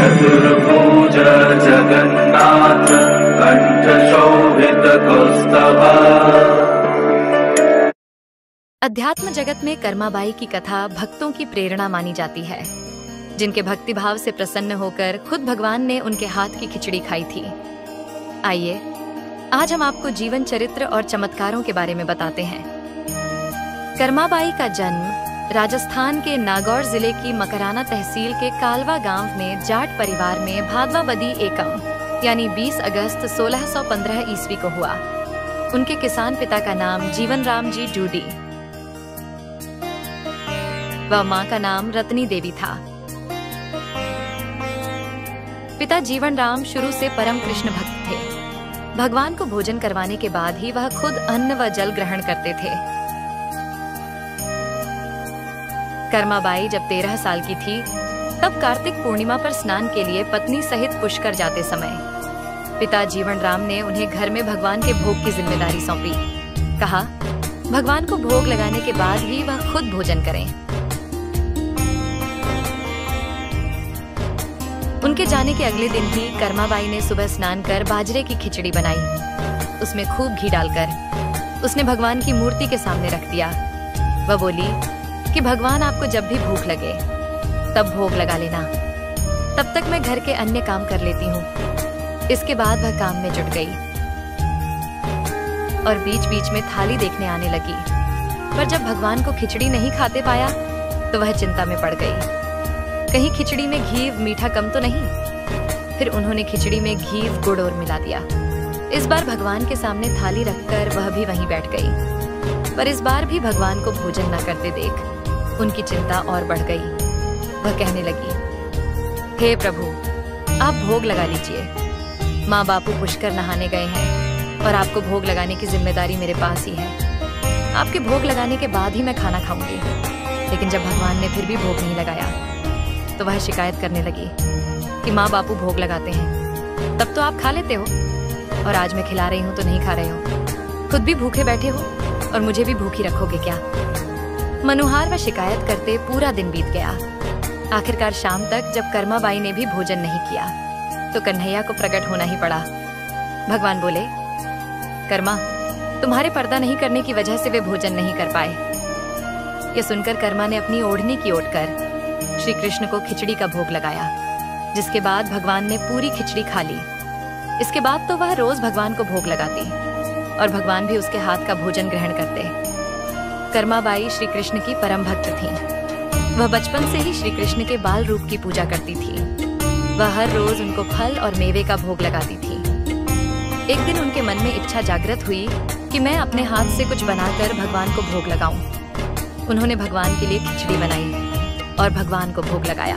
चतुर्भुज जगन्नाथ कंठ शोभित कौस्तभ। अध्यात्म जगत में कर्माबाई की कथा भक्तों की प्रेरणा मानी जाती है, जिनके भक्तिभाव से प्रसन्न होकर खुद भगवान ने उनके हाथ की खिचड़ी खाई थी। आइए आज हम आपको जीवन चरित्र और चमत्कारों के बारे में बताते हैं। कर्माबाई का जन्म राजस्थान के नागौर जिले की मकराना तहसील के कालवा गांव में जाट परिवार में भादवावदी एकम यानी 20 अगस्त 1615 ईस्वी को हुआ। उनके किसान पिता का नाम जीवन राम जी डूडी व मां का नाम रत्नी देवी था। पिता जीवन राम शुरू से परम कृष्ण भक्त थे। भगवान को भोजन करवाने के बाद ही वह खुद अन्न व जल ग्रहण करते थे। कर्माबाई जब 13 साल की थी तब कार्तिक पूर्णिमा पर स्नान के लिए पत्नी सहित पुष्कर जाते समय पिता जीवन राम ने उन्हें घर में भगवान के भोग की जिम्मेदारी सौंपी। कहा, भगवान को भोग लगाने के बाद ही वह खुद भोजन करें। उनके जाने के अगले दिन ही कर्माबाई ने सुबह स्नान कर बाजरे की खिचड़ी बनाई। उसमें खूब घी डालकर उसने भगवान की मूर्ति के सामने रख दिया। वह बोली कि भगवान आपको जब भी भूख लगे तब भोग लगा लेना, तब तक मैं घर के अन्य काम कर लेती हूँ। इसके बाद वह काम में जुट गई और बीच बीच में थाली देखने आने लगी, पर जब भगवान को खिचड़ी नहीं खाते पाया तो वह चिंता में पड़ गई, कहीं खिचड़ी में घी मीठा कम तो नहीं। फिर उन्होंने खिचड़ी में घी गुड़ और मिला दिया। इस बार भगवान के सामने थाली रखकर वह भी वहीं बैठ गई, पर इस बार भी भगवान को भोजन न करते देख उनकी चिंता और बढ़ गई। वह कहने लगी, हे प्रभु, आप भोग लगा लीजिए। माँ बापू पुष्कर नहाने गए हैं और आपको भोग लगाने की जिम्मेदारी मेरे पास ही है। आपके भोग लगाने के बाद ही मैं खाना खाऊंगी। लेकिन जब भगवान ने फिर भी भोग नहीं लगाया तो वह शिकायत करने लगी कि माँ बापू भोग लगाते हैं तब तो आप खा लेते हो, और आज मैं खिला रही हूँ तो नहीं खा रहे हो। खुद भी भूखे बैठे हो और मुझे भी भूखी रखोगे क्या? मनुहार व शिकायत करते पूरा दिन बीत गया। आखिरकार शाम तक जब कर्माबाई ने भी भोजन नहीं किया तो कन्हैया को प्रकट होना ही पड़ा। भगवान बोले, कर्मा, तुम्हारे पर्दा नहीं करने की वजह से वे भोजन नहीं कर पाए। यह सुनकर कर्मा ने अपनी ओढ़नी की ओट कर श्री कृष्ण को खिचड़ी का भोग लगाया, जिसके बाद भगवान ने पूरी खिचड़ी खा ली। इसके बाद तो वह रोज भगवान को भोग लगाती और भगवान भी उसके हाथ का भोजन ग्रहण करते। कर्माबाई श्री कृष्ण की परम भक्त थीं। वह बचपन से ही श्री कृष्ण के बाल रूप की पूजा करती थी। वह हर रोज उनको फल और मेवे का भोग लगाती थी। एक दिन उनके मन में इच्छा जागृत हुई कि मैं अपने हाथ से कुछ बनाकर भगवान को भोग लगाऊं। उन्होंने भगवान के लिए खिचड़ी बनाई और भगवान को भोग लगाया।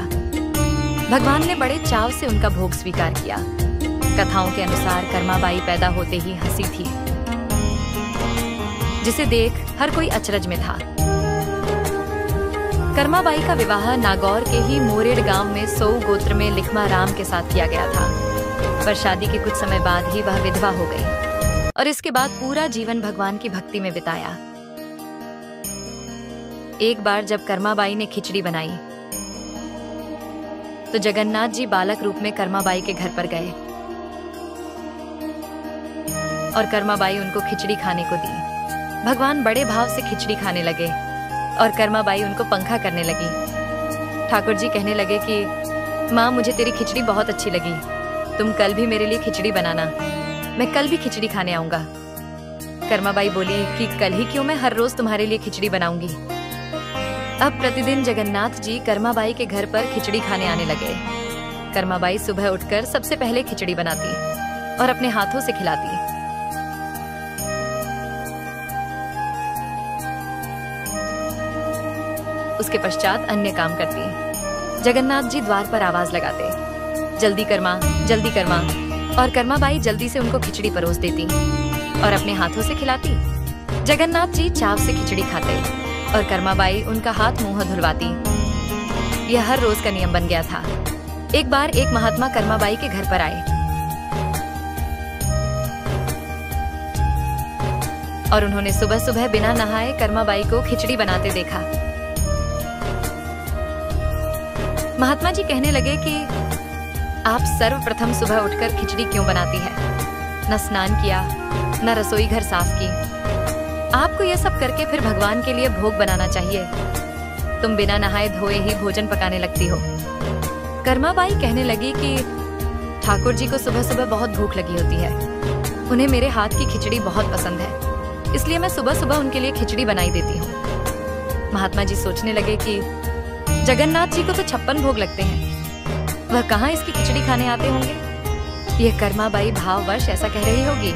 भगवान ने बड़े चाव से उनका भोग स्वीकार किया। कथाओं के अनुसार कर्माबाई पैदा होते ही हंसी थी, जिसे देख हर कोई अचरज में था। कर्माबाई का विवाह नागौर के ही मोरेड़ गांव में सौ गोत्र में लिखमा राम के साथ किया गया था, पर शादी के कुछ समय बाद ही वह विधवा हो गई और इसके बाद पूरा जीवन भगवान की भक्ति में बिताया। एक बार जब कर्माबाई ने खिचड़ी बनाई तो जगन्नाथ जी बालक रूप में कर्माबाई के घर पर गए और कर्माबाई उनको खिचड़ी खाने को दी। भगवान बड़े भाव से खिचड़ी खाने लगे और कर्माबाई उनको पंखा करने लगी। ठाकुर जी कहने लगे कि माँ, मुझे तेरी खिचड़ी बहुत अच्छी लगी, तुम कल भी मेरे लिए खिचड़ी बनाना, मैं कल भी खिचड़ी खाने आऊंगा। कर्माबाई बोली कि कल ही क्यों, मैं हर रोज तुम्हारे लिए खिचड़ी बनाऊंगी। अब प्रतिदिन जगन्नाथ जी कर्माबाई के घर पर खिचड़ी खाने आने लगे। कर्माबाई सुबह उठकर सबसे पहले खिचड़ी बनाती और अपने हाथों से खिलाती। उसके पश्चात अन्य काम करती। जगन्नाथ जी द्वार पर आवाज लगाते, जल्दी कर्मा, जल्दी कर्मा, और कर्माबाई जल्दी से उनको खिचड़ी परोस देती और अपने हाथों से खिलाती। जगन्नाथ जी चाव से खिचड़ी खाते और कर्माबाई उनका हाथ मुंह धुलवाती। यह हर रोज का नियम बन गया था। एक बार एक महात्मा कर्माबाई के घर पर आए और उन्होंने सुबह सुबह बिना नहाए कर्माबाई को खिचड़ी बनाते देखा। महात्मा जी कहने लगे कि आप सर्वप्रथम सुबह उठकर खिचड़ी क्यों बनाती है? न स्नान किया, न रसोई घर साफ की। आपको यह सब करके फिर भगवान के लिए भोग बनाना चाहिए। तुम बिना नहाए धोए ही भोजन पकाने लगती हो। कर्माबाई कहने लगी कि ठाकुर जी को सुबह सुबह बहुत भूख लगी होती है। उन्हें मेरे हाथ की खिचड़ी बहुत पसंद है, इसलिए मैं सुबह सुबह उनके लिए खिचड़ी बनाई देती हूँ। महात्मा जी सोचने लगे कि जगन्नाथ जी को तो 56 भोग लगते हैं, वह कहाँ इसकी खिचड़ी खाने आते होंगे। यह कर्माबाई भाववश ऐसा कह रही होगी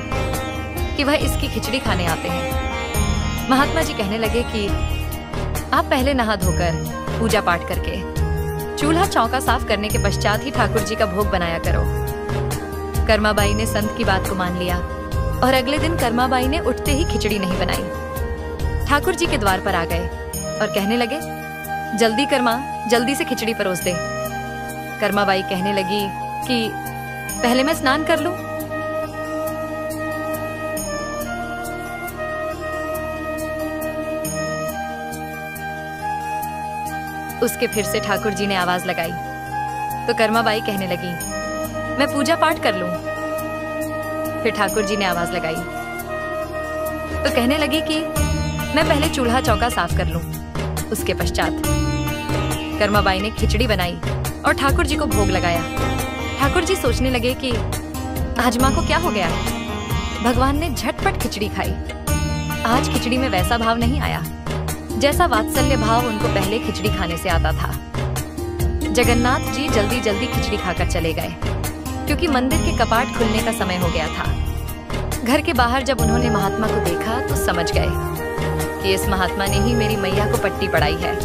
कि वह इसकी खिचड़ी खाने आते हैं। महात्मा जी कहने लगे कि आप पहले नहा धोकर पूजा पाठ करके चूल्हा चौका साफ करने के पश्चात ही ठाकुर जी का भोग बनाया करो। कर्माबाई ने संत की बात को मान लिया और अगले दिन कर्माबाई ने उठते ही खिचड़ी नहीं बनाई। ठाकुर जी के द्वार पर आ गए और कहने लगे, जल्दी कर्मा, जल्दी से खिचड़ी परोस दे। कर्माबाई कहने लगी कि पहले मैं स्नान कर लूं। उसके फिर से ठाकुर जी ने आवाज लगाई तो कर्माबाई कहने लगी, मैं पूजा पाठ कर लूं। फिर ठाकुर जी ने आवाज लगाई तो कहने लगी कि मैं पहले चूल्हा चौका साफ कर लूं। उसके पश्चात कर्माबाई ने खिचड़ी बनाई और ठाकुर जी को भोग लगाया। ठाकुर जी सोचने लगे कि आज माँ को क्या हो गया है। भगवान ने झटपट खिचड़ी खाई। आज खिचड़ी में वैसा भाव नहीं आया जैसा वात्सल्य भाव उनको पहले खिचड़ी खाने से आता था। जगन्नाथ जी जल्दी जल्दी खिचड़ी खाकर चले गए क्योंकि मंदिर के कपाट खुलने का समय हो गया था। घर के बाहर जब उन्होंने महात्मा को देखा तो समझ गए कि इस महात्मा ने ही मेरी मैया को पट्टी पड़ाई है।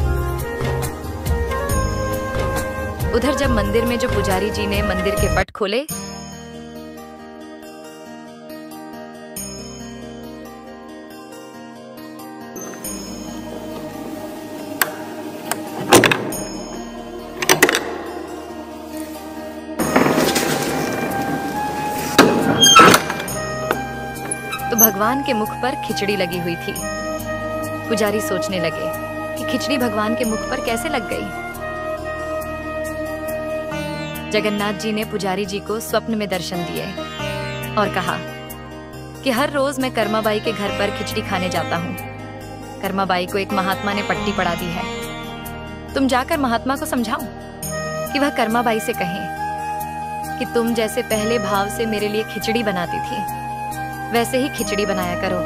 उधर जब मंदिर में जो पुजारी जी ने मंदिर के पट खोले तो भगवान के मुख पर खिचड़ी लगी हुई थी। पुजारी सोचने लगे कि खिचड़ी भगवान के मुख पर कैसे लग गई। जगन्नाथ जी ने पुजारी जी को स्वप्न में दर्शन दिए और कहा कि हर रोज मैं कर्माबाई के घर पर खिचड़ी खाने जाता हूँ। कर्माबाई को एक महात्मा ने पट्टी पड़ा दी है। तुम जाकर महात्मा को समझाओ कि वह कर्माबाई से कहें कि तुम जैसे पहले भाव से मेरे लिए खिचड़ी बनाती थी वैसे ही खिचड़ी बनाया करो।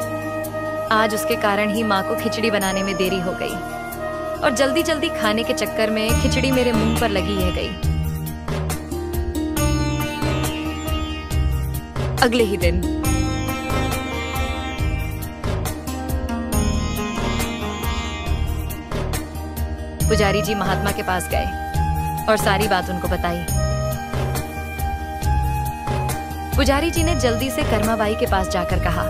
आज उसके कारण ही माँ को खिचड़ी बनाने में देरी हो गई और जल्दी जल्दी खाने के चक्कर में खिचड़ी मेरे मुंह पर लगी रह गई। अगले ही दिन पुजारी जी महात्मा के पास गए और सारी बात उनको बताई। पुजारी जी ने जल्दी से कर्माबाई के पास जाकर कहा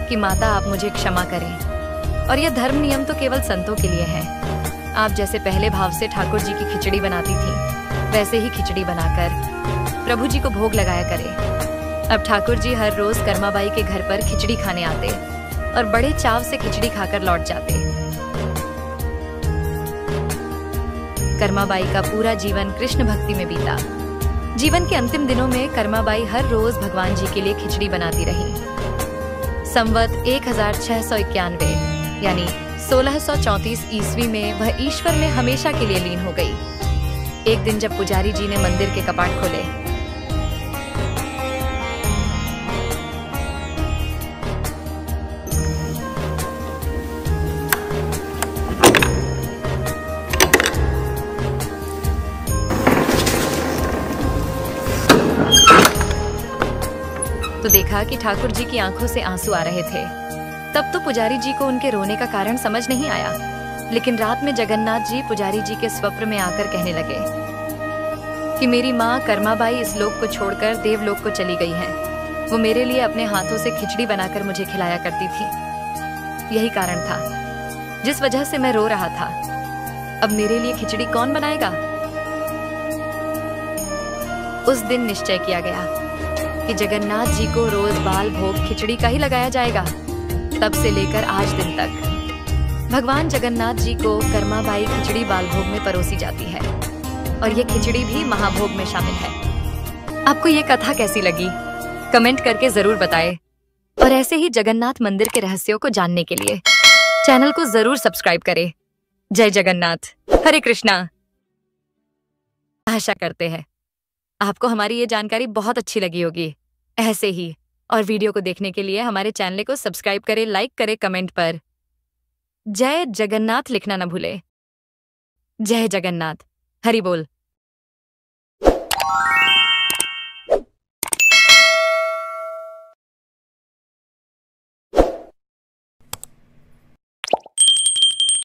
कि माता आप मुझे क्षमा करें और यह धर्म नियम तो केवल संतों के लिए है। आप जैसे पहले भाव से ठाकुर जी की खिचड़ी बनाती थी वैसे ही खिचड़ी बनाकर प्रभु जी को भोग लगाया करें। अब ठाकुर जी हर रोज कर्माबाई के घर पर खिचड़ी खाने आते और बड़े चाव से खिचड़ी खाकर लौट जाते। कर्माबाई का पूरा जीवन कृष्ण भक्ति में बीता। जीवन के अंतिम दिनों में कर्माबाई हर रोज भगवान जी के लिए खिचड़ी बनाती रही। संवत 1691 यानी 1634 ईस्वी में वह ईश्वर में हमेशा के लिए लीन हो गई। एक दिन जब पुजारी जी ने मंदिर के कपाट खोले तो देखा कि ठाकुर जी की आंखों से आंसू आ रहे थे। तब तो पुजारी जी को उनके रोने का कारण समझ नहीं आया, लेकिन रात में जगन्नाथ जी पुजारी जी के स्वप्न में आकर कहने लगे कि मेरी माँ कर्माबाई इस लोक को छोड़कर देवलोक को चली गई है। वो मेरे लिए अपने हाथों से खिचड़ी बनाकर मुझे खिलाया करती थी। यही कारण था जिस वजह से मैं रो रहा था। अब मेरे लिए खिचड़ी कौन बनाएगा? उस दिन निश्चय किया गया कि जगन्नाथ जी को रोज बाल भोग खिचड़ी का ही लगाया जाएगा। तब से लेकर आज दिन तक भगवान जगन्नाथ जी को कर्माबाई खिचड़ी बाल भोग में परोसी जाती है। और ये खिचड़ी भी महाभोग में शामिल है। आपको ये कथा कैसी लगी? कमेंट करके जरूर बताएं। और ऐसे ही जगन्नाथ मंदिर के रहस्यों को जानने के लिए चैनल को जरूर सब्सक्राइब करें। जय जगन्नाथ, हरे कृष्णा। आशा करते हैं आपको हमारी ये जानकारी बहुत अच्छी लगी होगी। ऐसे ही और वीडियो को देखने के लिए हमारे चैनल को सब्सक्राइब करें, लाइक करें, कमेंट पर जय जगन्नाथ लिखना न भूले। जय जगन्नाथ, हरि बोल।